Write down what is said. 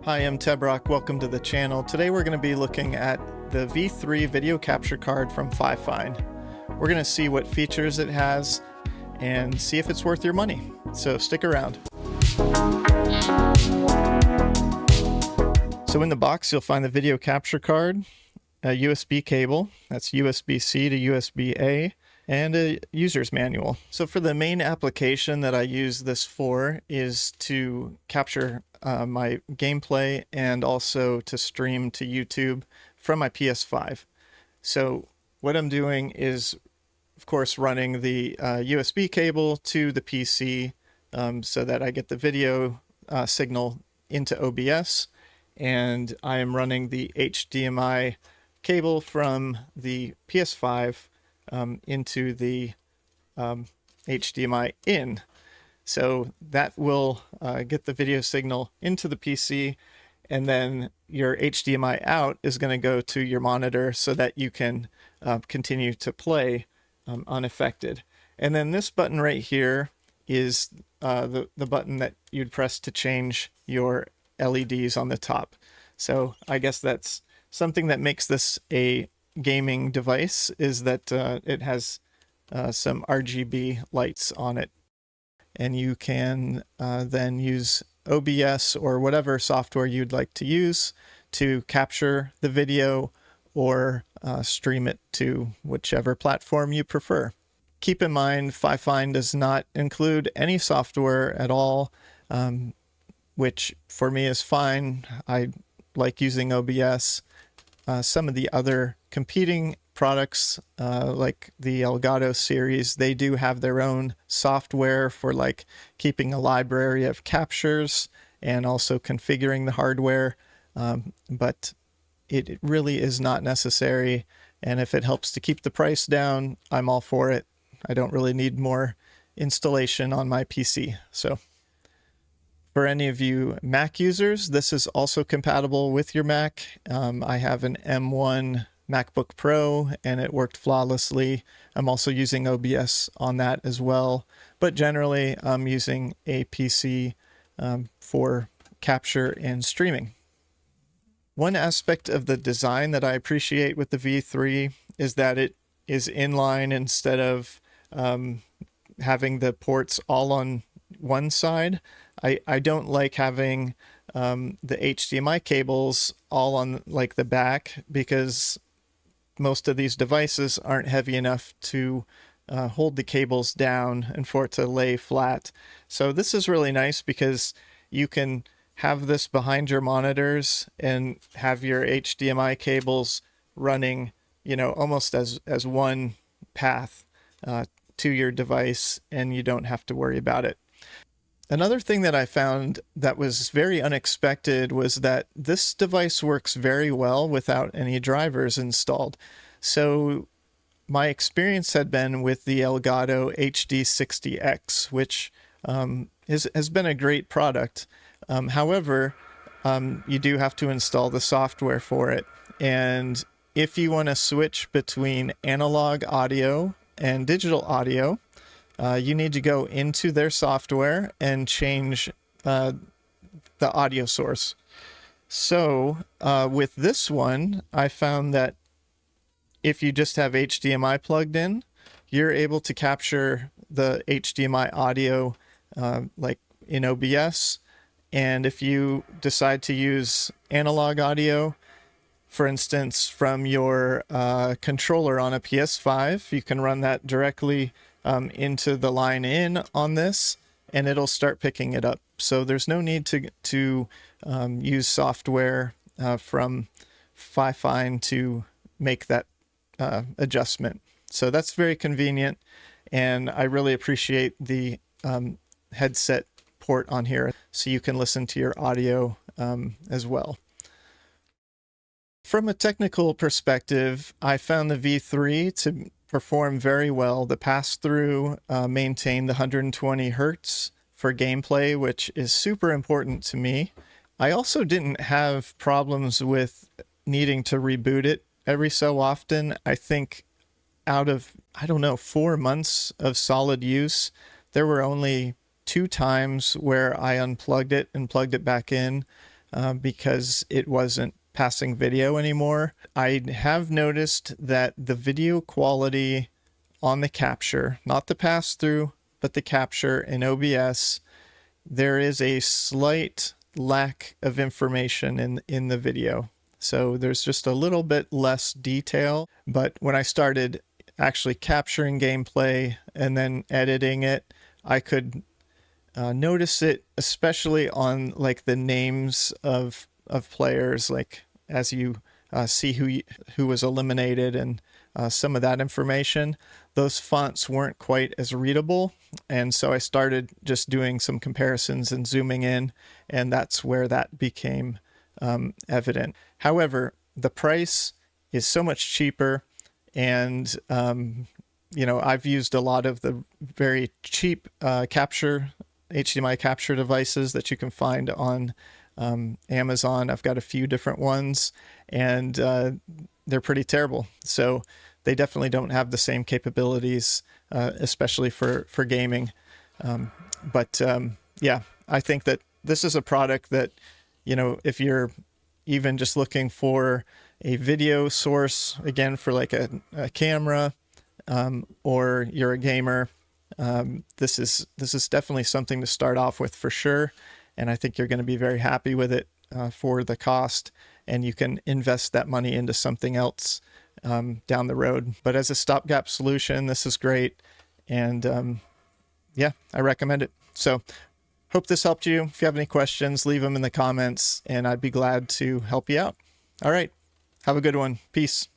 Hi, I'm Tebroc. Welcome to the channel. Today we're going to be looking at the V3 video capture card from Fifine. We're going to see what features it has and see if it's worth your money. So stick around. So in the box you'll find the video capture card, a USB cable, that's USB-C to USB-A, and a user's manual. So for the main application that I use this for is to capture my gameplay and also to stream to YouTube from my PS5. So what I'm doing is, of course, running the USB cable to the PC so that I get the video signal into OBS, and I am running the HDMI cable from the PS5 into the HDMI in. So that will get the video signal into the PC, and then your HDMI out is going to go to your monitor so that you can continue to play unaffected. And then this button right here is the button that you'd press to change your LEDs on the top. So I guess that's something that makes this a gaming device, is that it has some RGB lights on it, and you can then use OBS or whatever software you'd like to use to capture the video or stream it to whichever platform you prefer. Keep in mind, Fifine does not include any software at all, which for me is fine. I like using OBS. Some of the other competing products, like the Elgato series, they do have their own software for like keeping a library of captures and also configuring the hardware, but it really is not necessary. And if it helps to keep the price down, I'm all for it. I don't really need more installation on my PC. So for any of you Mac users, this is also compatible with your Mac. I have an M1 MacBook Pro and it worked flawlessly. I'm also using OBS on that as well, but generally I'm using a PC for capture and streaming. One aspect of the design that I appreciate with the V3 is that it is inline instead of having the ports all on one side. I don't like having the HDMI cables all on like the back, because most of these devices aren't heavy enough to hold the cables down and for it to lay flat. So this is really nice because you can have this behind your monitors and have your HDMI cables running, you know, almost as one path to your device, and you don't have to worry about it. Another thing that I found that was very unexpected was that this device works very well without any drivers installed. So my experience had been with the Elgato HD60 X, which has been a great product. However, you do have to install the software for it. And if you want to switch between analog audio and digital audio, you need to go into their software and change the audio source. So with this one, I found that if you just have HDMI plugged in, you're able to capture the HDMI audio like in OBS. And if you decide to use analog audio, for instance, from your controller on a PS5, you can run that directly into the line in on this, and it'll start picking it up. So there's no need to use software from Fifine to make that adjustment. So that's very convenient, and I really appreciate the headset port on here, so you can listen to your audio as well. From a technical perspective, I found the V3 to perform very well. The pass-through maintained the 120 Hertz for gameplay, which is super important to me. I also didn't have problems with needing to reboot it every so often. I think out of, 4 months of solid use, there were only 2 times where I unplugged it and plugged it back in. because it wasn't passing video anymore. I have noticed that the video quality on the capture, not the pass-through, but the capture in OBS, there is a slight lack of information in the video. So there's just a little bit less detail. But when I started actually capturing gameplay and then editing it, I could notice it, especially on like the names of players, like as you see who was eliminated and some of that information. Those fonts weren't quite as readable, and so I started just doing some comparisons and zooming in, and that's where that became evident. However, the price is so much cheaper, and I've used a lot of the very cheap HDMI capture devices that you can find on Amazon. I've got a few different ones, and they're pretty terrible. So they definitely don't have the same capabilities, especially for gaming. Yeah, I think that this is a product that, if you're even just looking for a video source, again, for like a camera, or you're a gamer, this is definitely something to start off with for sure. And I think you're going to be very happy with it for the cost, and you can invest that money into something else down the road. But as a stopgap solution, this is great. And yeah, I recommend it. So hope this helped you. If you have any questions, leave them in the comments, and I'd be glad to help you out. All right. Have a good one. Peace.